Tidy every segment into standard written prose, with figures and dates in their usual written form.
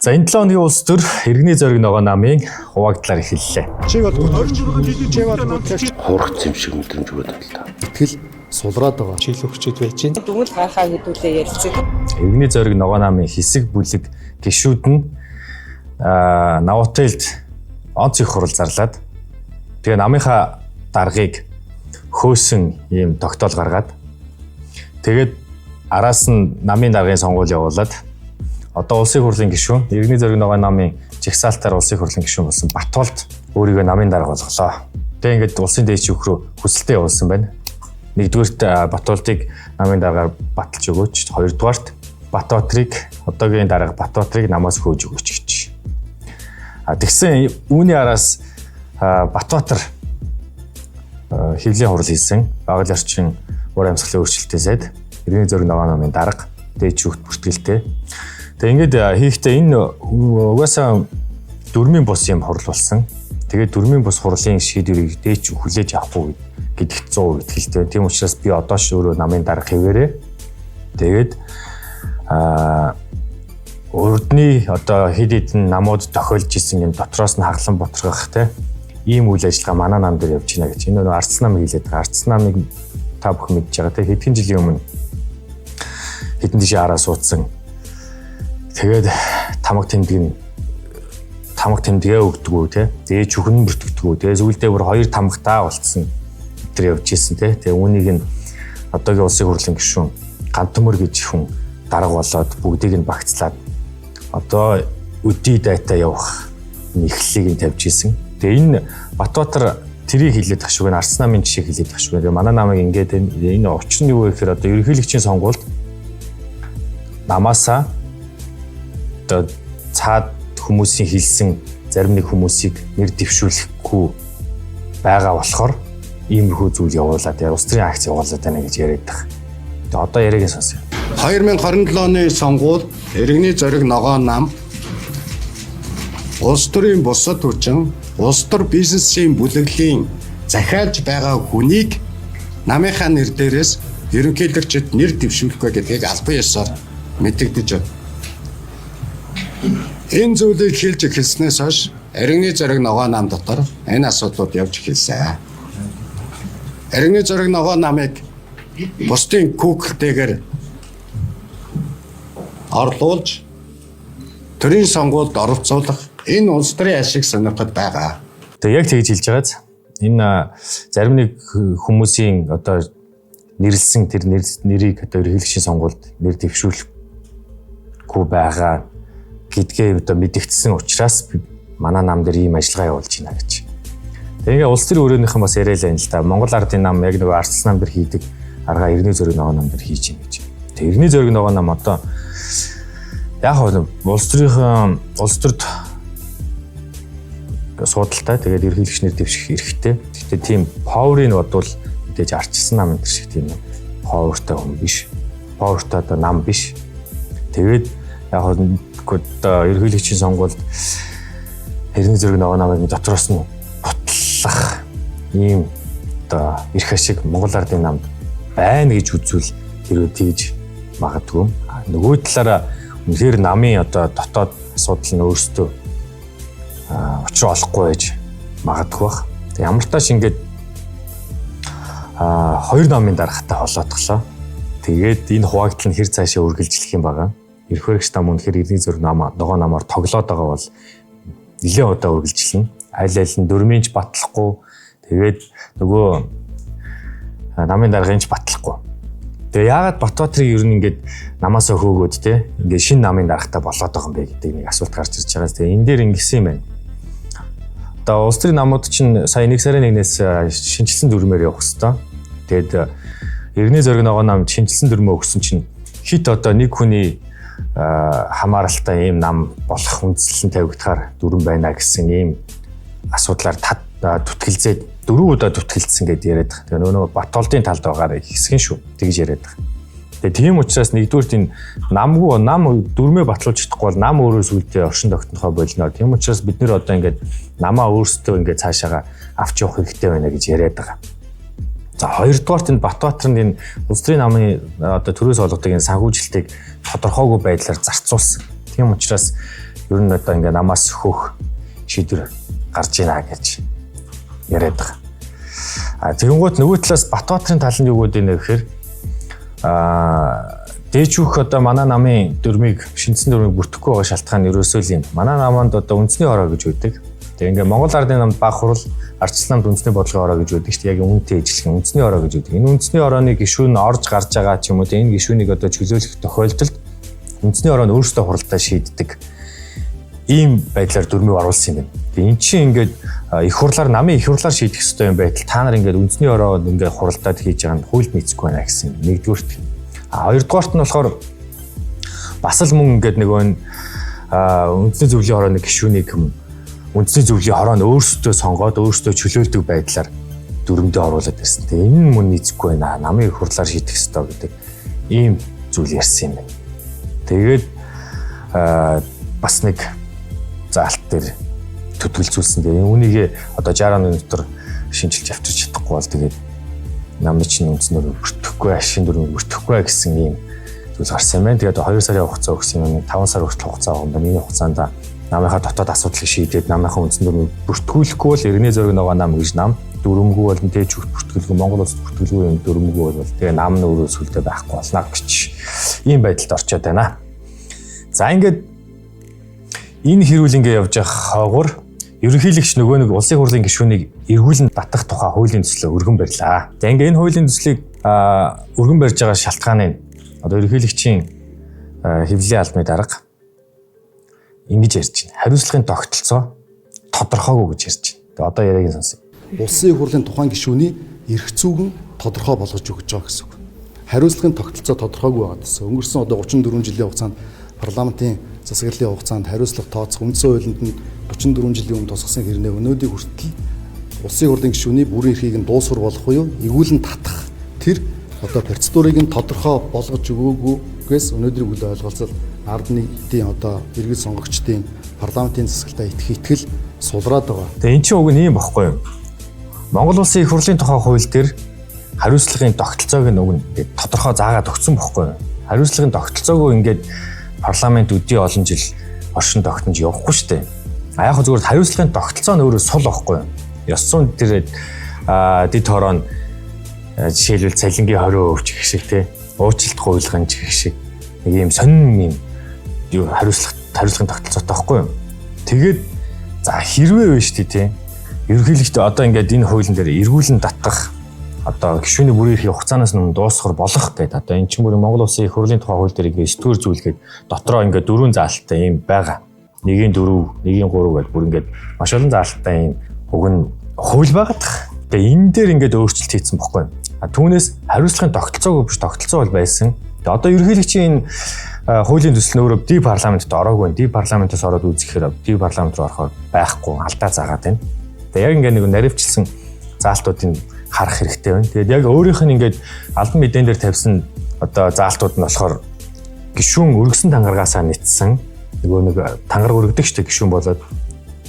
За энэ 7 өдрийн улс төр иргэний зориг ногоо намын хуваагдлаар эхэллээ. Чи бол хурц юм шиг мэдрэмж өгöd байна л да. итгэл сулраад байгаа. Чиглэл өгчөд байж гин. Дүгнэл гарахаа хэдүүлээ ярилцдаг. Иргэний зориг ногоо намын хэсэг бүлэг гишүүд нь Навотелд онц их хурал зарлаад тэгээ намынхаа даргыг хөөсөн ийм тогтоол гаргаад тэгээд араас нь намын даргын сонгуул явуулаад одоо улсын хурлын гишүүн иргэний зориг ногоо намын жигсаалтаар улсын хурлын гишүүн болсон Батболд өөрийгөө намын дарга болголоо. Тэгээ ингээд улсын дээдчүүх рүү хүсэлтээ явуулсан байна. Нэгдүгээрт Батболдыг намын даргаар баталж өгөөч, хоёрдугаарт Батбаатарыг одоогийн дарга Батбаатарыг намаас хөөж өгөөч гэж. Тэгсэн үүний араас Батбаатар хэвлэлийн хурал хийсэн. Багал орчин уур амьсгалын өөрчлөлтийн сайд иргэний зориг ногоо намын дарга дээдчүүхт бүртгэлтэй. Тэгээ ингээд хийхдээ энэ угаасаа дөрмийн бус юм хурал болсон. Тэгээд дөрмийн бус хурлын шийдвэрийг дээч хүлээж авахгүй гэдэгт 100% итгэлтэй. Тийм учраас би одоо ш өөрөө намын дарга хэвээрээ. Тэгээд урдны одоо хэд хэдэн намууд тохиолж исэн юм дотроос нь хаглан ботрох те ийм үйл ажиллагаа манай нам дээр явж байна гэж. Энэ нөгөө Ардс нам хийлээд байгаа. Ардс намыг та бүхэн мэдж байгаа те хэдхэн жилийн өмнө хэдэн жишээ хараа суудсан. Тэгээд тамга тэмдэгэ өгдөгөө те. Тэгээ чөхөн бүртгэдэггүй. Тэгээ зүйлдээ бүр 2 тамгатаа болцсон. Тэр явж исэн те. Тэгээ үүнийг нь одоогийн улсын хурлын гишүүн Гантөмөр гэж хүн дарга болоод бүгдийг нь багцлаад одоо өдий дайта явах нэхлийг нь тавьж исэн. Тэгээ энэ Батбаатар тэрийг хилээд ах шүүг нь Ардс намын жишээ хилээд ах шүүг. Тэгээ манай намайг ингээд энэ учир нь юу вэ гэхээр одоо ерөнхийлөгчийн сонгуульд намаасаа цаад хүмүүсийн хэлсэн зарим нэг хүмүүсийг нэр дэвшүүлэхгүй байгаа болохоор иймэрхүү зүйл явуулаад улс төрийн акц явуулаад байна гэж яриад байгаа. Тэгээ одоо яриагийн сонсъё. 2027 оны сонгуул иргэний зориг ногоо нам улс төрийн бусад хүчин улс төр бизнесийн бүлэглэлийн захиалж байгаа хүнийг намынхаа нэр дээрээс ерөнхийлөгчд нэр дэвшүүлэхгүй гэдгийг албан ёсоор мэдэгдэж байна. Энэ зүйлийг хэлж эхэлснээс хойш иргэний зориг ногоо нам дотор энэ асуудлууд явж эхэлсэн. Иргэний зориг ногоо намыг бусдын хүүхэлтэйгээр орлуулж төрийн сонгуульд оролцуулах энэ улс төрийн ашиг сонирхол байгаа. Тэгээ яг тэгж хэлж байгааз энэ зарим нэг хүмүүсийн одоо нэрлсэн тэр нэрийг одоо ерөнхийлөгчийн сонгуульд нэр дэвшүүлэхгүй байгаа гэдгээ одоо мэдэгдсэн учраас манай нам дээр ийм ажиллагаа явуулж байна гэж. Тэгээ улс төрийн өрөөнийхэн бас яриа л байна л да. Монгол ардын нам яг нөгөө Ардс нам дээр хийдэг арга иргэний зориг ногоо нам дээр хийж байна гэж. Тэгээ иргэний зориг ногоо нам одоо яг улс төрд судалтай тэгээд ерөнхийлөгчнэр дэвших хэрэгтэй. Гэхдээ тийм power-ыг бодвол мэдээж арчсан нам энэ шиг тийм power-тай хүн биш. Power-тай одоо нам биш. Тэгээд яг ерөнхийлөгчийн сонгуульд иргэний зориг ногоо намыг дотроос нь ботлох ийм одоо эрх ашиг Монгол ардын намд байна гэж үзвэл хэрвээ тэгж магадгүй. Нөгөө талаараа үнэхээр намын одоо дотоод асуудал нь өөрсдөө учир олохгүй байж магадгүй бах. Ямар тааш ингээд 2 намын даргатай холоотглоо. Тэгээд энэ хуваагдал нь хэр цаашаа үргэлжлэх юм байгаа. Эрх баригч нам үнэхээр иргэний зориг ногоо намаар тоглоод байгаа бол нэлээд удаа үргэлжлэнэ. Аль нь дөрмийнч батлахгүй тэгээд нөгөө намын даргынч батлахгүй. Тэгээ яагаад Батбаатарыг ер нь ингээд намаасаа хөөгөөд те ингээд шинэ намын даргатай болоод байгаа юм бэ гэдэг нэг асуулт гарч ирж байгаа. Тэгээ энэ дээр ингэсэн юм байна. Одоо улс төрийн намууд чинь сая 1 сарын 1-ээс шинжилсэн дүрмээр явах хэвээр. Тэгээд иргэний зориг ногоо намд шинжилсэн дүрмөө өгсөн чинь хит одоо нэг хүний хамааралтай ийм нам болох үндслэн тавигдахаар дүрм байна гэсэн ийм асуудлаар түтгэлзээд 4 удаа түтгэлцсэн гэдээ яриад байгаа. Тэгээ нөгөө Батболдын талд байгаараа хэсгэн шүү. Тэгж яриад байгаа. Тэгээ тийм учраас нэгдүгürt энэ нам дүрмээ батлуулж чадахгүй бол нам өөрөө сүлдээ оршин тогтнохоо болно. Тийм учраас бид нэр одоо ингээд намаа өөрсдөө ингээд цаашаага авч явах хэрэгтэй байна гэж яриад байгаа. За хоёрдугаарт энэ Батбаатарын энэ улс төрийн намын одоо төрөөс олгодог энэ санхүүжилтийг тодорхойгүй байдлаар зарцуулсан. Тийм учраас ер нь одоо ингээ намаас хөөх шийдвэр гарч ийна гэж яриад байгаа. Тэгэнгუთ нөгөө талаас Батбаатарын тал нь юу гэдэг нэ гэхээр дээжүүх одоо манай намын дүрмийг шинжсэн дүрмийг бүртгэхгүй байгаа шалтгаан нь ерөөсөө л юм. Манай наманд одоо үндэсний хороо гэж үүдэг. Тэгээ ингээ Монгол Ардын намд баг хурал ардчлалын үндэсний бодлогын хороо гэж үүдэг шүү дээ. Яг үнэтэй ижилхэн үндэсний хороо гэж үүдэг. Энэ үндэсний хорооны гишүүн орж гарч байгаа ч юм уу энэ гишүүнийг одоо чөлөөлөх тохиолдолд үндэсний хороо нь өөрсдөө хуралдаа шийддэг. Ийм байдлаар дүрмийг оруулсан юм байна. Тэгээ эн чинь ингээд их хурлаар намын их хурлаар шийдэх ёстой юм байтал та нар ингээд үндэсний хороо ингээд хуралдаад хийж байгаа нь хуульд нийцэхгүй байна гэсэн нэгдүгürt. Хоёрдугаарт нь болохоор бас л мөн ингээд нөгөө үндэсний зөвлөлийн хорооны гишүүнийг үндэсний зөвлөлийн хороо нь өөрсдөө сонгоод өөрсдөө чөлөөлдөг байдлаар дүрмдээ оруулаад ирсэн. Тэгээ энэ нь мөн нийцэхгүй байна. Намын их хурлаар шийдэх ёстой гэдэг ийм зүйл ярьсан юм байна. Тэгээд бас нэг заалт дээр төтгөлзүүлсэн. Тэгээ үүнийгээ одоо 60 оны дотор шинжилж авчирч чадахгүй бол тэгээд намны чинь үндснээр бүртгэхгүй, ашин дүрмийг бүртгэхгүй гэсэн ийм зүйл гарсан юм байна. Тэгээд 2 сарын хугацаа өгсөн юм. 5 сар хүртэл хугацаа байгаа юм байна. Энэ хугацаанд намынхаа дотоод асуудлыг шийдээд намынхаа үндсэн дүрмийг бүртгүүлэхгүй бол иргэний зориг нөгөө нам гэж нам дүрмгүй бол дээж бүртгүүлгүй Монгол улс бүртгүүлгүй юм дүрмгүй бол тэгээ нам нь өөрөө сүлдээ байхгүй болно гэж ийм байдалд орчод байна. За ингээд энэ хэрүүл ингээ явж байгаа хаагур ерөнхийлөгч нөгөө нэг улсын хурлын гишүүнийг эргүүлэн татах тухай хуулийн төслөө өргөн барьлаа. За ингээ энэ хуулийн төслийг өргөн барьж байгаа шалтгааны одоо ерөнхийлөгчийн хэвлэлийн албаны дарга ингэж ярьж байна. Хариуцлагын тогтолцоо тодорхойгүй гэж ярьж байна. Тэгээ одоо яриаг сонсъё. Улсын хурлын тухайн гишүүний эрх зүйн тодорхой болгож өгч байгаа гэсэн үг. Хариуцлагын тогтолцоо тодорхойгүй байгаа гэсэн. Өнгөрсөн одоо 34 жилийн хугацаанд парламентын засаглалын хугацаанд хариуцлага тооцох үндсэн хуулинд нь 44 жилийн өмнө тусгасан хэрнээ өнөөдрийг хүртэл улсын хурлын гишүүний бүрэн эрхийг нь дуусгар болох буюу эргүүлэн татах тэр одоо процедурыг нь тодорхой болгож өгөөгүйгээс өнөөдрийг үл ойлголцол ард нийтийн одоо иргэд сонгогчдын парламентын засаглалтаа итгэл сулраад байгаа. Тэгээ эн чинь уг нь юм багхгүй юу? Монгол улсын их хурлын тухай хууль дээр хариуцлагын тогтолцоог нь уг нь тодорхой заагаад өгсөн багхгүй юу? Хариуцлагын тогтолцоог ингээд парламент өдий олон жил оршин тогтнож явахгүй шүү дээ. Яг хөө зүгээр хариуцлагын тогтолцоо нь өөрөө сул байхгүй юу? Ёс зүйн тэр дэд хороо нь жишээлбэл цалингийн 20% гэх шиг те уучлалт гуйлгын гэх шиг нэг юм сонин юм хариуцлагын тогтолцоотой байхгүй юу? Тэгээд за хэрвээ вэ шүү дээ те ерөнхийлөгчд одоо ингээд энэ хуулийн дээр эргүүлэн татах одоо гишүүний бүрийн эрхийг хугацаанаас өмнө дуусгах болох гэдэг. Одоо эн чинь бүр Монгол улсын их хурлын тухай хууль дээр ингээд сэтгүүр зүйлгээд дотроо ингээд 4 заалттай юм байгаа. 1-ийн 4, 1-ийн 3 гэдэг бүр ингээд маш олон заалттай юм уг нь хууль байгаад. Тэгээ энэ дээр ингээд өөрчлөлт хийсэн бохгүй. Түүнээс хариуцлагын тогтолцоогүй биш тогтолцоо бол байсан. Тэгээ одоо ерөнхийлөгчийн хуулийн төсөл нь өөрөө ди парламентд ороогүй. Ди парламентаас ороод үзэхээр ди парламент руу орохоор байхгүй алдаа заагаад байна. Тэгээ яг ингээд нэг наривчлсан заалтуудын харах хэрэгтэй байна. Тэгээд яг өөрийнх нь ингээд албан мэдэн дээр тавьсан одоо заалтууд нь болохоор гишүүн өргөсөн тангаргаасаа нэтсэн нөгөө нэг тангараг өргөдөг штэ гишүүн болоод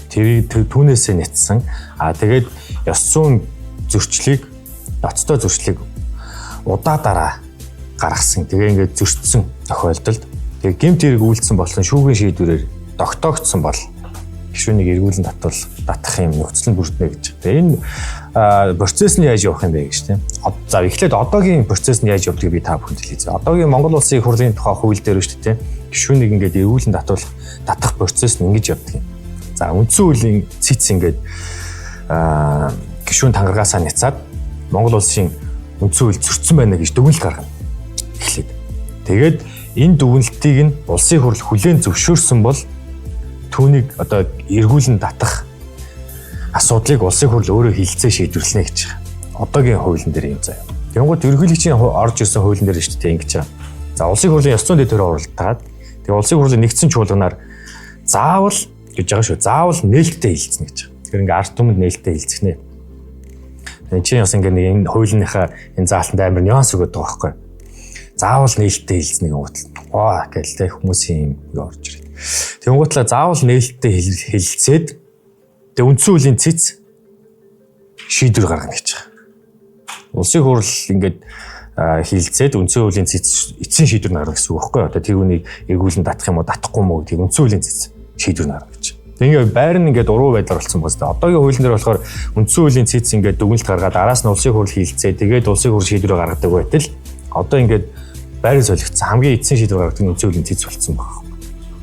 тэр түүнээсээ нэтсэн. Тэгээд ёс зүйн зөрчлийг ноцтой зөрчлийг удаа дараа гаргасан. Тэгээ ингээд зөрчсөн тохиолдолд тэгээ гэмт хэрэг үйлдсэн болсон шүүхийн шийдвэрээр тогтоогдсон бол гишүүнийг эргүүлэн татах юм нөхцөл нь бүрднэ гэж. Тэгээ энэ процесс нь яаж явах юм бэ гэж тийм. За эхлээд одоогийн процесс нь яаж явдгийг би та бүхэнд хэлье. Одоогийн Монгол улсын их хурлын тухай хууль дээр шүү дээ тийм. Гишүүнийг ингээд эргүүлэн татах процесс нь ингэж явдаг юм. За үндсэн хуулийн цэц ингээд гишүүн тангаргаасаа няцаад Монгол улсын үндсэн хууль зөрчсөн байна гэж дүгнэлт гаргана. Эхлээд. Тэгээд энэ дүгнэлтийг нь улсын хурл хүлээн зөвшөөрсөн бол түүнийг одоо эргүүлэн татах асуудлыг улсын хурл өөрөө хилцээ шийдвэрлэнэ гэж байгаа. Одоогийн хуулийн дээр юм заяа. Тэнгууд ерөнхийлөгчийн орж ирсэн хуулийн дээр шүү дээ ингэж байгаа. За улсын хурлын ёс зүйн дэд хороо оролцоод тэгээ улсын хурлын нэгдсэн чуулганаар заавал гэж байгаа шүү. Заавал нээлттэй хилцэнэ гэж байгаа. Тэгэхээр ингээ ард түмэнд нээлттэй хилцэнэ. Тэгээ чинь бас ингээ нэг энэ хуулийнхаа энэ заалтанд амар нюанс өгöd байгаа байхгүй. Заавал нээлттэй хилцэнэ гэх утга. Гэлтэй хүмүүсийн юм орж ирээд. Тэнгуутлаа заавал нээлттэй хэлэлцээд тэгээ үндсэн хуулийн цэц шийдвэр гаргана гэж байгаа. Улсын хурл ингээд хэлэлцээд үндсэн хуулийн цэц эцсийн шийдвэр гаргана гэсэн үг байхгүй юу? Одоо тэр үнийг эргүүлэн татах юм уу, татахгүй юм уу гэдэг үндсэн хуулийн цэц. шийдвэр гаргаж. Тэгээ байр нь ингээд уруу байдлаар болсон байна. Одоогийн хуулийн дээр болохоор үндсэн хуулийн цэц ингээд дүгнэлт гаргаад араас нь улсын хурал хилцээ тэгээд улсын хурал шийдвэрээ гаргадаг байтал одоо ингээд байрыг солигдсон хамгийн эцсийн шийдвэр гаргадаг үндсэн хуулийн цэц болсон байна.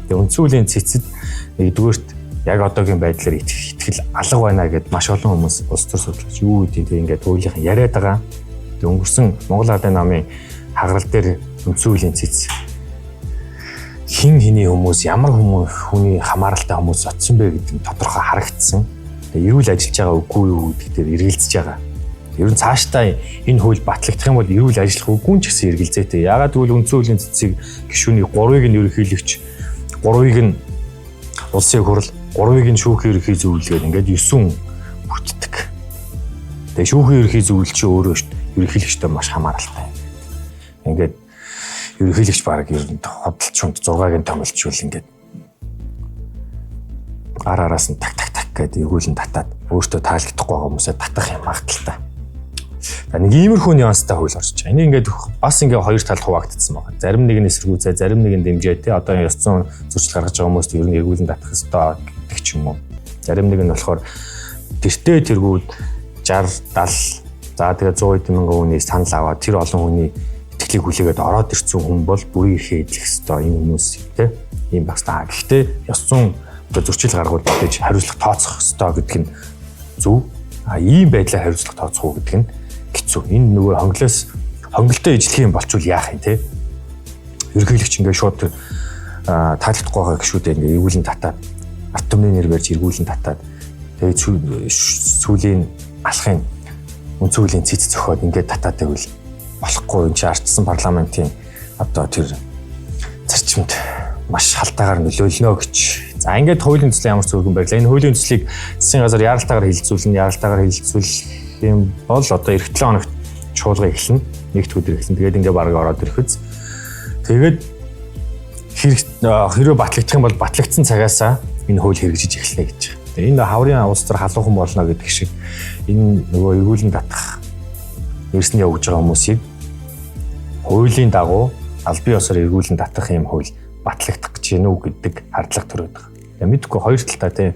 Тэгээ үндсэн хуулийн цэцэд нэгдүгээрт яг одоогийн байдлаар итгэл алга байна гэд маш олон хүмүүс улс төр судлаач юу гэдэг ингээд хуулийнхаа яриад байгаа. Тэгээ өнгөрсөн Монгол Ардын намын хагарал дээр үндсэн хуулийн цэц хин хэний хүмүүс ямар хүний хамааралтай хүмүүс очсон бэ гэдэг нь тодорхой харагдсан. Тэгээ эрүүл ажиллаж байгаа үгүй юу гэдэг дээр эргэлзэж байгаа. Ер нь цаашдаа энэ хууль батлагдах юм бол эрүүл ажиллах үгүй ч гэсэн эргэлзээтэй. Яагаад гэвэл үндсэн хуулийн цэцийг гишүүний 3-ыг нь ерөнхийлөгч, 3-ыг нь улсын хурал, 3-ыг нь шүүхийн ерөнхий зөвлөлгээд ингээд 9 бүтдэг. Тэгээ шүүхийн ерөнхий зөвлөл чи өөрөө ерөнхийлөгчтэй маш хамааралтай. Ингээд ерөнхийлөгч баг ер нь хөдөлж хүнд 6-гийн томилчвал ингээд араас нь так гэдэг эргүүлэн татаад өөртөө таалагдахгүй байгаа хүмүүсээ татах юм магадaltaй. Нэг иймэрхүү нюанстай хууль орж байгаа. Энийг ингээд бас ингээд хоёр талд хуваагдсан байгаа. Зарим нэг нь эсэргүүцээ, зарим нэг нь дэмжээ те. Одоо ёс зүйн зөрчил гаргаж байгаа хүмүүст ер нь эргүүлэн татах ёстой гэдэг ч юм уу. Зарим нэг нь болохоор тэртээ тэргүүд 60, 70 за тэгээ 100 мянган хүний санал аваад тэр олон хүний итгэлийг хүлээгээд ороод ирсэн хүн бол бүрийн эрхээ эдлэх ёстой энэ хүмүүс те. Ийм багтаа. Гэхдээ ёс зүйн зөрчил гаргуул гэж хариуцлага тооцох ёстой гэдэг нь зөв. Ийм байдлаар хариуцлага тооцох уу гэдэг нь хэцүү. Энэ нөгөө хонголтой ижлэх юм болчвол яах юм те. Ерөнхийлөгч ингээд шууд таалагдахгүй байгаа гişүүдээ ингээд эргүүлэн татаад автомны нэр барьж эргүүлэн татаад тэгээд сүүлийн алхахын үндсэн хуулийн цэц зөхиод ингээд татаад байвал болохгүй энэ чинь ардсан парламентын одоо тэр зарчимд маш халтаагаар нөлөөлнө гэж. За ингээд хуулийн төслийн ямар ч зөвгөн байглаа. Энэ хуулийн төслийг засгийн газар яралтаагаар хилцүүлэх юм бол одоо эх 7 хоногт чуулга эхэлнэ. Нэгд өдөр эхэлнэ. Тэгээд ингээд бараг ороод ирэх үз. Тэгээд хэрвээ батлагдах юм бол батлагдсан цагаасаа энэ хууль хэрэгжиж эхэлнэ гэж. Тэгээд энэ хаврын улс төр халуухан болно гэдэг шиг энэ нөгөө эргүүлэн татах эрсний явж байгаа хүмүүсийг хуулийн дагуу аль бие усаар эргүүлэн татах юм хууль батлагдах гэж гэнэ үү гэдэг хардлага төрөд байгаа. Тэгээ мэдгүй хоёр талтай тийм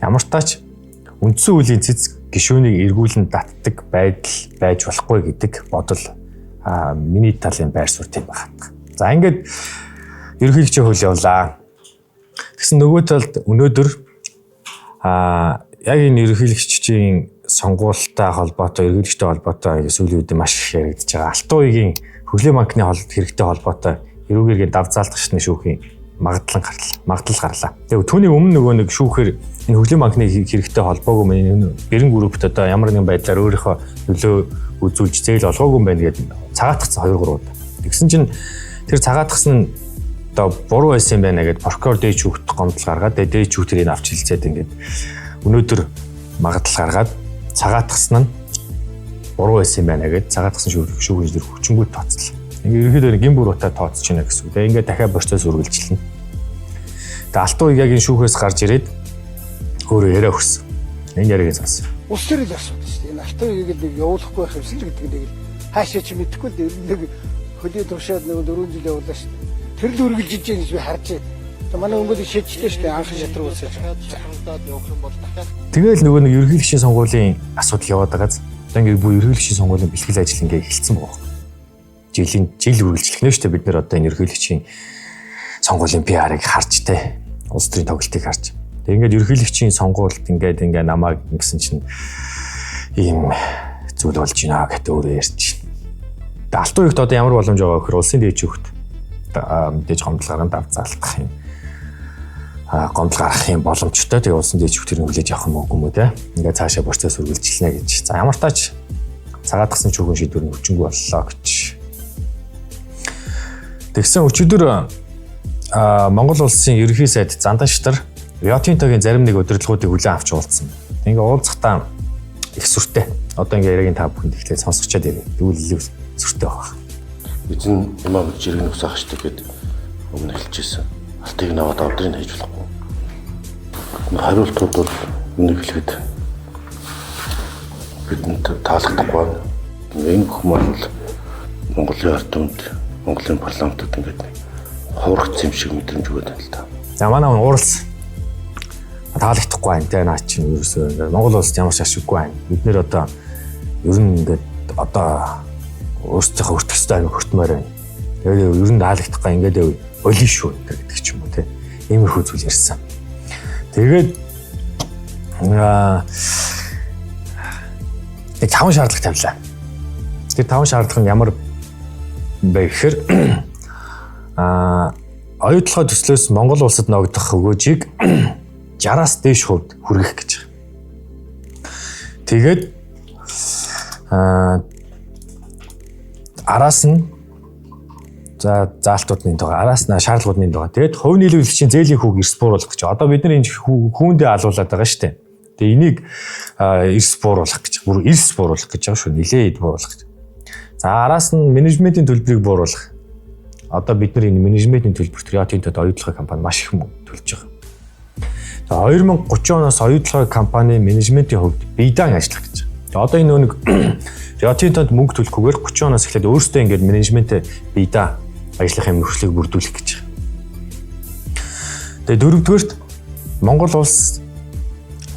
ямар тач үндсэн хуулийн цэц гишүүнийг эргүүлэн татдаг байдал байж болохгүй гэдэг бодол миний талын байр суурь тийм байна. За ингээд ерөнхийлөгчийн хууль явлаа. Тэгсэн нөгөө талд өнөөдөр яг энэ ерөнхийлөгчийн сонгуультай холбоотой, ерөнхийлөгчтэй холбоотой сүүлийн үед маш их яригдж байгаа. Алтан уягийн хөгжлийн банкны хэрэгтэй холбоотой эрүүгээргийн дав заалтах шатны шүүхийн магадлал гарлаа. Тэгээ түүний өмнө нөгөө нэг шүүхээр энэ хөгжлийн банкны хэрэгтэй холбоогүй мэн гэрэн группт одоо ямар нэгэн байдлаар өөрийнхөө нөлөө үзүүлж зээл олгоогүй юм байна гэдэг цагаатгсан 2-3 удаа. Тэгсэн чинь тэр цагаатгсан нь одоо буруу байсан юм байна гэдээ прокурор дээд шүүхт гомдол гаргаад дээд шүүх тэрийг авч хэлцээд ингээд өнөөдөр магадлал гаргаад цагаатгсан нь буруу байсан юм байна гэдээ цагаатгсан шүүхийн дээр хүчингүй тооцлоо. Ингээд ерөөдөө гин бүр утаа тооцож байна гэсэн үг. Тэгээ ингээд дахиад борцоос үргэлжилнэ. Тэгээ алтан уяг яг энэ шүүхээс гарч ирээд өөрөө яриа өгсөн. Энэ яриаг сонссон. Улс төрөл асуудал шүү дээ. Энэ алтан уягийг нэг явуулахгүй байх юмсан л гэдэг нэг хаашаа ч мэдэхгүй л нэг хөдөө туршаад нэг 4 жил явуулаа шүү дээ. Тэр л үргэлжиж байгаа гэж би харж байна. Манай өнгөд шийдчихлээ шүү дээ. Анх шатруу улсаж хамтаад явах юм бол дахиад. Тэгэл нөгөө нэг ерөнхийлөгчийн сонгуулийн асуудал яваад байгааз. Одоо ингээд бүх ерөнхийлөгчийн сонгуулийн бэлтгэл ажил ингээд эхэлсэн байгаа. Жил үргэлжлэх нэ шүү дээ. Бид нэр одоо энэ ерөнхийлөгчийн сонгуулийн PR-ыг харж тэ. Улс төрийн тоглолтыг харж. Тэг ингээд ерөнхийлөгчийн сонгуульд ингээд намайг гэсэн чинь ийм зүйл болж байна гэдэг өөрөө ярьж байна. Тэгээ алтан уягт одоо ямар боломж байгаа вэ гэхээр улсын дээд шүүхт мэдээж гомдол гарганд дав заалтах юм. Гомдол гаргах юм боломжтой. Тэгээ улсын дээд шүүх тэрийг хүлээж авах юм уу те. Ингээд цаашаа процесс үргэлжилнэ гэж. За ямар тач цагаатгсан шүүхийн шийдвэр нь хүчингү боллоо гэж. Тэгсэн өчигдөр Монгол улсын ерөнхий сайд Зандан Штар Рио Тинтогийн зарим нэг удирдлагуудыг хүлээн авч уулзсан. Ингээ уулзахдаа их сүртэй. Одоо ингээ яриагийн та бүхэнд ихлээр сонсгочод ирээ. Тэгвэл илүү сүртэй байгаа. Эзэн ямаа жиргэн усаах штэ гэд өмнө хэлчихсэн. Алтыг наваад авдрыг хийж болохгүй. Хариултууд бол өмнө хэлэхэд бидэнд таалагдахгүй байна. Энэ хүмүүс Монголын ард түмэнд Монголын парламентод ингээд хуурах юм шиг мэдрэмж өгöd байна л та. За манай ууралс таалагдахгүй байна те наа чинь ерөөсөө ингээд Монгол улсад ямар ч ашиггүй байна. Бид нэр одоо ер нь ингээд одоо өөрсдийнхөө өртгөстэй хөртмөр байна. Тэгээд ер нь таалагдахгүй ингээд олно шүү гэдэг ч юм уу те. Иймэрхүү зүйл ярьсан. Тэгээд нэг 5 шаардлага тавилаа. Тэр 5 шаардлага нь ямар бэ гэхээр оюутлогоо төслөөс Монгол улсад ногдох өгөөжийг 60-аас дээш хувьд хүргэх гэж байна. Тэгээд араас нь заалтуудны доо араас нь шаардлагуудны доо. Тэгээд хувь нийлүүлэгчийн зээлийн хүүг эрс бууруулах гэж. Одоо бид нар энэ хүүндээ алуулаад байгаа шүү дээ. Тэгээд энийг эрс бууруулах гэж. Бүр эрс бууруулах гэж байгаа шүү. Нилээд бууруулах гэж. За араас нь менежментийн төлбөрийг бууруулах. Одоо бид нар энэ менежментийн төлбөрт Rio Tinto-д оюутлогын компани маш их мөнгө төлж байгаа. За 2030 оноос оюутлогын компани менежментийн хувьд биедан ажиллах гэж. Одоо энэ нэг Rio Tinto-д мөнгө төлөхгүйгээр 30 оноос эхлээд өөрсдөө ингээд менежментээ биедан ажлын нөхцөлийг бүрдүүлэх гэж. Тэгээ дөрөвдүгээрт Монгол улс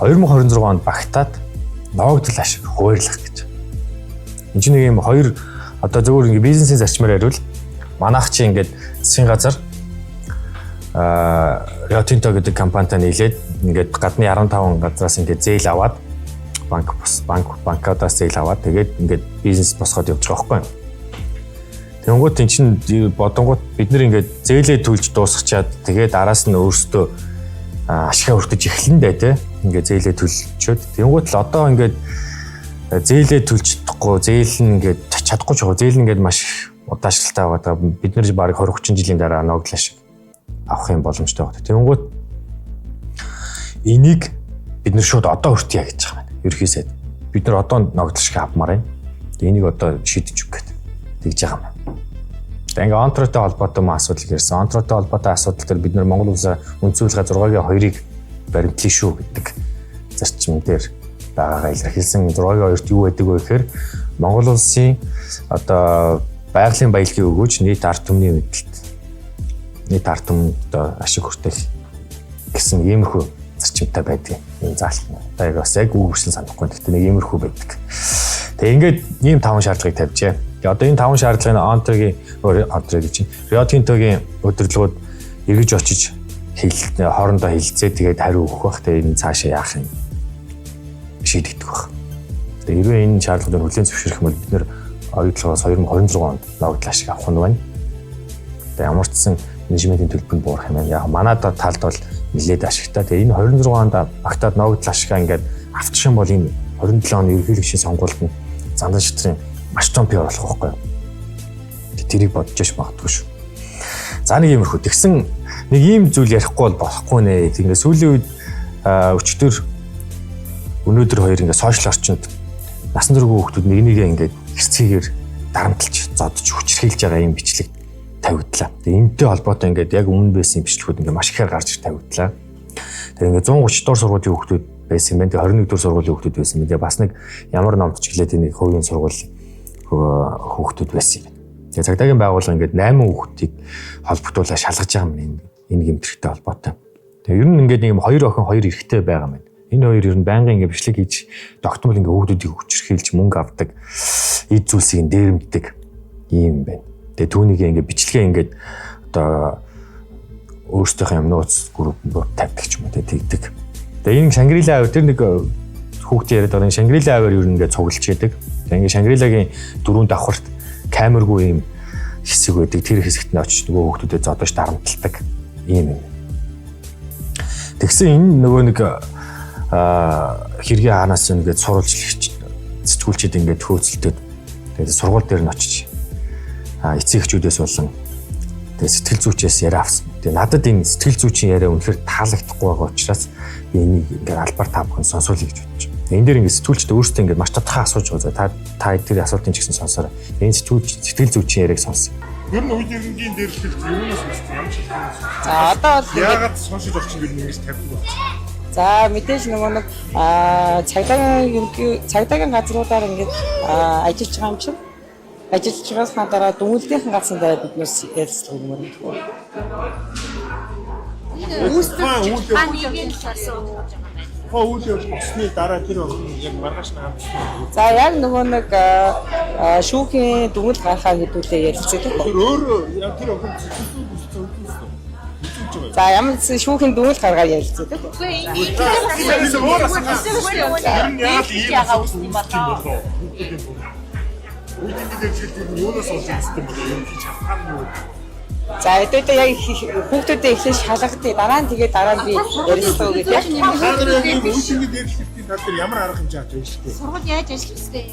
2026 онд багтаад ногдол ашиг хуваарлах гэж. Энэ чинь нэг юм хоёр одоо зөвхөн ингээд бизнесийн зарчмаар хариул манайх чи ингээд засгийн газар Rio Tinto гэдэг компанитай нийлээд ингээд гадны 15 газраас ингээд зээл аваад банкудаас зээл аваад тэгээд ингээд бизнес босгоод явж байгаа байхгүй. Тэнгуут эн чинь бодонгууд бид нэр ингээд зээлээ төлж дуусгачаад тэгээд араас нь өөрсдөө ашигаа өртөж эхлэндээ те ингээд зээлээ төлчөөд тэнгуут л одоо ингээд зээлээ төлж чадахгүй зээл нь ингээд чадахгүй ч байгаа зээл нь ингээд маш удаашралтай байгаа. Бид нэр бараг 20-30 жилийн дараа ногдол ашиг авах юм боломжтой байна. Тэнгуут энийг бид нэр шууд одоо хүртье гэж байгаа юм. Ерхийсэд бид нар одоо ногдол шиг авмаар байна. Энийг одоо шийдэж өгөх гэдэг тэгж байгаа юм. Тэгээ ингээ онтротой холбоотой маа асуудал ирсэн. Онтротой холбоотой асуудал дээр бид нар Монгол улсаа үндсүүлгээ 6-гийн 2-ыг баримтлаа шүү гэдэг зарчим дээр байгаагаа илэрхийлсэн. 6-гийн 2-т юу байдаг вэ гэхээр Монгол улсын одоо байгалийн баялагын өгөөж нийт ард түмний мэдлэлт нийт ард түмэнд ашиг хүртэх гэсэн иймэрхүү зарчимтай байдаг. Энэ заалт нь. Одоо яг үүсгэн санахгүй. Гэхдээ нэг иймэрхүү байдаг. Тэгээ ингээд ийм 5 шаардлагыг тавьжээ. Одоо энэ 5 шаардлагын онтрыг чинь Rio Tinto-гийн удирдлагууд эргэж очиж хоорондоо хэлэлцээ тэгээд хариу өгөх бах. Тэгээ энэ цаашаа яах юм шийдэгдэх бах. Тэгээ хэрвээ энэ шаардлагыг хүлээн зөвшөөрөх юм бол бид нэр оюутлогоос 2026 онд ногдол ашиг авах нь байна. Тэгээ ямар ч сан менежментийн төлбөрөнд буурах юм байна. Яг манай талд бол нэлээд ашигтай. Тэгээ энэ 26 онд багтаад ногдол ашигаа ингээд авчих юм бол энэ 27 оны ерөнхийлөгчийн сонгуульд нь зандан шитрийн маш том пиар болох байхгүй юу. Тэрийг бодож ш магадгүй шүү. За нэг иймэрхүү. Тэгсэн нэг ийм зүйл ярихгүй бол болохгүй нэ. Ингээд сүүлийн үед өчтөр өнөөдөр хоёр ингээд сошиал орчинд насан туршийн хүүхдүүд нэг нэгээ ингээд хэрцгийгээр дарамтлж зодж хүчрхийлж байгаа юм бичлэг тавигдлаа. Тэгээ энэтэй холбоотой ингээд яг өмнө байсан бичлэгүүд ингээд маш ихээр гарч тавигдлаа. Тэгээ ингээд 130 дугаар сургуулийн хүүхдүүд байсан юм байна. Тэгээ 21 дугаар сургуулийн хүүхдүүд байсан юм. Тэгээ бас нэг ямар номд чиглээд энэ хувийн сургуулийн хүүхдүүд байсан юм. Тэгээ цагдаагийн байгууллага ингээд 8 хүүхдийг холбогдуулаад шалгаж байгаа юм энэ гэмтэрхтэй холбоотой. Тэгээ ер нь ингээд нэг 2 охин 2 эрэгтэй байгаа юм байна. Энэ хоёр ер нь байнгын ингээд бичлэг хийж тогтмол ингээд хүүхдүүдийг хүчрхийлж мөнгө авдаг, эд зүйлсийг дээрэмддэг юм байна. Тэгээ түүнийг ингээд бичлэгээ ингээд одоо өөрсдийнхөө юм нууц групп тавьдаг ч юм уу тэгдэг. Тэгээ энэ Шангрила авир тэр нэг хүүхдийн яриад байгаа Шангрила авир ер нь ингээд цуглаж яадаг. Тэгээ ингээд Шангрилагийн дөрөв давхарт камергүй юм хэсэг байдаг. Тэр хэсэгт нь очиж нөгөө хүүхдүүдэд зодож дарамталдаг юм. Тэгсэн энэ нөгөө нэг хэргийн хаанаас ингээд сурвалж сэтгүүлчид ингээд хөөцөлтөд тэгээд сургууль дээр нь очиж эцэг эхчүүдээс болон тэгээд сэтгэл зүйчээс яриа авсан. Тэгээд надад энэ сэтгэл зүйчийн яриа үнэхээр таалагдахгүй байгаа учраас би энийг ингээд албаар та бүхэн сонсоолъё гэж бодож байна. Энэ дээр ингээд сэтгүүлчид өөрсдөө ингээд маш тодорхой асууж байгаа. Та тэр асуултын ч гэсэн сонсоорой. Энэ сэтгэл зүйчийн яриаг сонсон. Гэр нь үе иргэнгийн дээр хэлж юунаас мэдсэн ямар ч юм. За одоо бол яагаад сошиал орчин гэр нэгээс тавьдаг болсон. за мэдээж нөгөө нэг цагдаагийн газруудаар ингээд ажиллаж байгаа юм чинь ажиллаж байгааснаа дараа дүнэлтийн газрын дараа биднээс ярилцлага юм байна. Үйл явдал болсны дараа тэр охин яг маргааш наамт. За яг нөгөө нэг шүүхийн дүгнэлт гаргахаа хэдүүлээ ярилцдаг. Тэр өөрөө яг тэр охин зөвхөн үзсэн үү? За ямар ч шүүхийн дүгнэлт гаргаад ярилцдаг. За өдөөдөө яг хүүхдүүдэд эхлээд шалгадээ дараа нь тэгээд дараа нь би ярилцлаа гэдэг. Ямар арга хэмжээ авч байна шүү дээ. Сургууль яаж ажиллах вэ?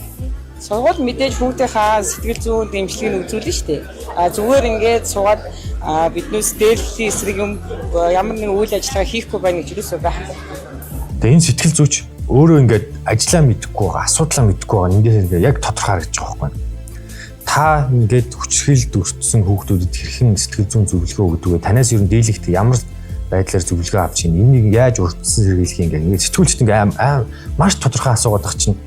Сургууль мэдээж хүүхдийнхаа сэтгэл зүйн дэмжлэгийг үзүүлнэ шүү дээ. Зүгээр ингээд суугаад биднээс дээрлэлийн эсрэг юм ямар нэгэн үйл ажиллагаа хийхгүй байна гэж юусоо байхгүй. Тэгээ энэ сэтгэл зүйч өөрөө ингээд ажиллаа мэдэхгүй байгаа, асуудлаа мэдэхгүй байгаа нэндээс ингээд яг тодорхой харагдаж байгаа байхгүй. Та ингээд хүчрхийлд өртсөн хүүхдүүдэд хэрхэн сэтгэл зүйн зөвлөгөө өгдөг вэ? Танаас ер нь дийлэгт ямар байдлаар зөвлөгөө авч ийн энийг яаж урьдчилан сэргийлэх юм ингээд сэтгүүлчт ингээд маш тодорхой асуугаад байгаа чинь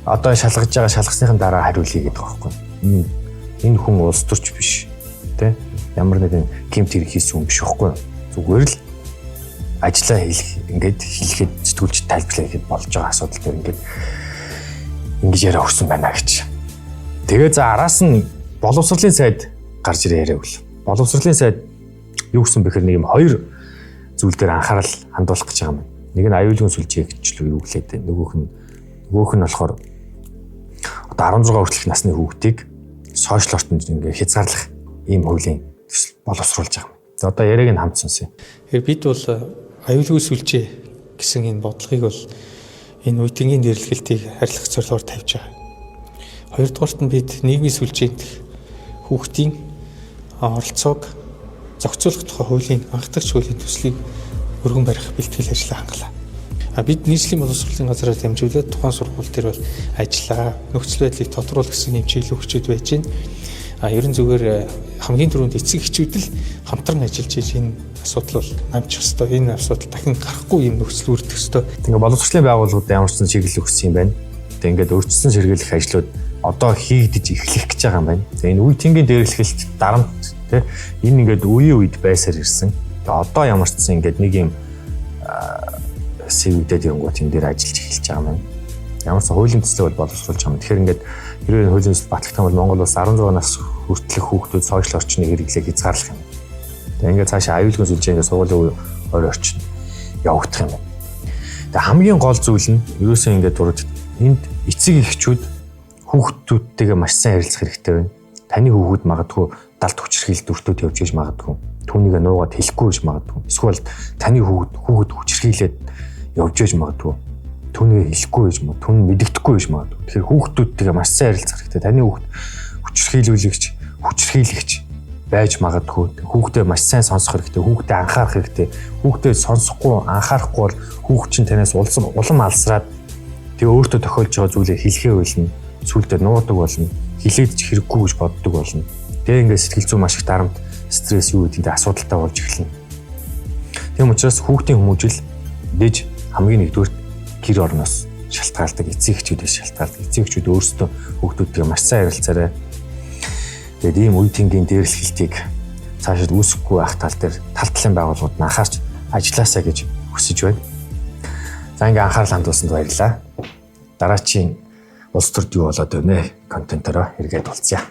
одоо шалгаж байгаа шалгасныхын дараа хариулъя гэдэг байгаа байхгүй. Энэ хүн улс төрч биш тэ ямар нэгэн гэмт хэрэг хийсэн хүн биш байхгүй. Зүгээр л ажиллаа хийх ингээд хэлэхэд сэтгүүлчт тайлбарлаа гэхэд болж байгаа асуудал дээр ингээд ингэж яриа өгсөн байна гэж. Тэгээ за араас нь боловсролын сайд гарч ирээ яриаг л. Боловсролын сайд юу гэсэн бэхэр нэг юм хоёр зүйл дээр анхаарал хандуулах гэж байгаа юм. Нэг нь аюулгүй сүлжээ гэжлүү юу гэлээд байна. Нөгөөх нь болохоор одоо 16 хүртэлх насны хүүхдийг сошиал ортонд ингээ хязгаарлах ийм хуулийн боловсруулж байгаа юм. За одоо яриаг нь хамт сонсъё. Тэгэхээр бид бол аюулгүй сүлжээ гэсэн энэ бодлогыг бол энэ үеийнгийн дэрлэгэлтийг харилцах зорилгоор тавьж байгаа. Хоёрдугаарт нь бид нийгмийн сүлжээнд хүүхдийн оролцоог зохицуулах тухай хуулийн анхдагч хуулийн төслийг өргөн барих бэлтгэл ажлаа хангалаа. Бид нийслэлийн боловсролын газраас дамжуулаад тухайн сургууль дээр бол ажиллаа, нөхцөл байдлыг тодруулах гэсэн юм чиглэл өгчөд байж байна. Ерөн зүгээр хамгийн түрүүнд эцэг эхчүүд л хамтран ажиллаж энэ асуудал бол намжих ёстой. Энэ асуудал дахин гарахгүй юм нөхцөл үүрдэх ёстой. Тэгээ боловсролын байгууллагууд ямар ч чиглэл өгсөн юм байна. Тэгээ ингээд өөрчлөсөн сэргийлэх ажлууд одоо хийгдэж эхлэх гэж байгаа юм байна. Тэгээ энэ үе тэнгийн дээрлэхэлт дарамт тий энэ ингээд үеийн үед байсаар ирсэн. Тэгээ одоо ямар ч зэн ингээд нэг юм сэвэдэд явгууд энэ дээр ажиллаж эхэлж байгаа юм байна. Ямар ч хуулийн төслийг бол боловсруулж байгаа юм. Тэгэхээр ингээд хэрвээ хуулийн төсөл батлагдсан бол Монгол улс 16 нас хүртэлх хүүхдүүд сошиал орчныг хэрэглэхийг хязгаарлах юм. Тэгээ ингээд цаашаа аюулгүй сүлжээ ингээд сургуулийн ойр орчин явагдах юм байна. Тэгээ хамгийн гол зүйл нь ерөөсөө ингээд дурд энд эцэг эхчүүд хүүхдүүдтэйгээ маш сайн харилцах хэрэгтэй байна. Таны хүүхэд магадгүй далд хүчрхийлэлд өртөөд явж иж магадгүй. Түүнийг нуугаад хэлэхгүй гэж магадгүй. Эсвэл таны хүүхэд хүчрхийлээд явж иж магадгүй. Түүнийг хэлэхгүй гэж магадгүй. Түүн мэддэхгүй гэж магадгүй. Тэгэхээр хүүхдүүдтэйгээ маш сайн харилцах хэрэгтэй. Таны хүүхэд хүчрхийлэгч байж магадгүй. Хүүхдээ маш сайн сонсох хэрэгтэй. Хүүхдээ анхаарах хэрэгтэй. Хүүхдээ сонсохгүй, анхаарахгүй бол хүүхэд чинь танаас улам алсраад тэгээ өөртөө тохиолж байгаа зүйлээ хэлхээ болно. Сүулдэ нуудаг болно. Хилээд ч хэрэггүй гэж боддог болно. Тэгээ ингээд сэтгэл зүй маш их дарамт, стресс юу гэдэг асуудалтай болж эхэлнэ. Тийм учраас хүүхдийн хүмүүжил дэж хамгийн нэгдүгээр гэр орноос шалтгаалдаг, эцэг эхчүүдээс шалтгаалдаг. Эцэг эхчүүд өөрсдөө хүүхдүүдтэйгээ маш сайн харилцаарай. Тэгээд ийм үе тэнгийн дээрлэхэлтийг цаашид үүсэхгүй байх тал дээр тал талын байгууллагууд нь анхаарч ажилласаа гэж хүсэж байна. За ингээ анхаарал хандуулсанд баярлалаа. Дараачийн улс төрд юу болоод байна вэ? Контентороо эргээд уулзъя.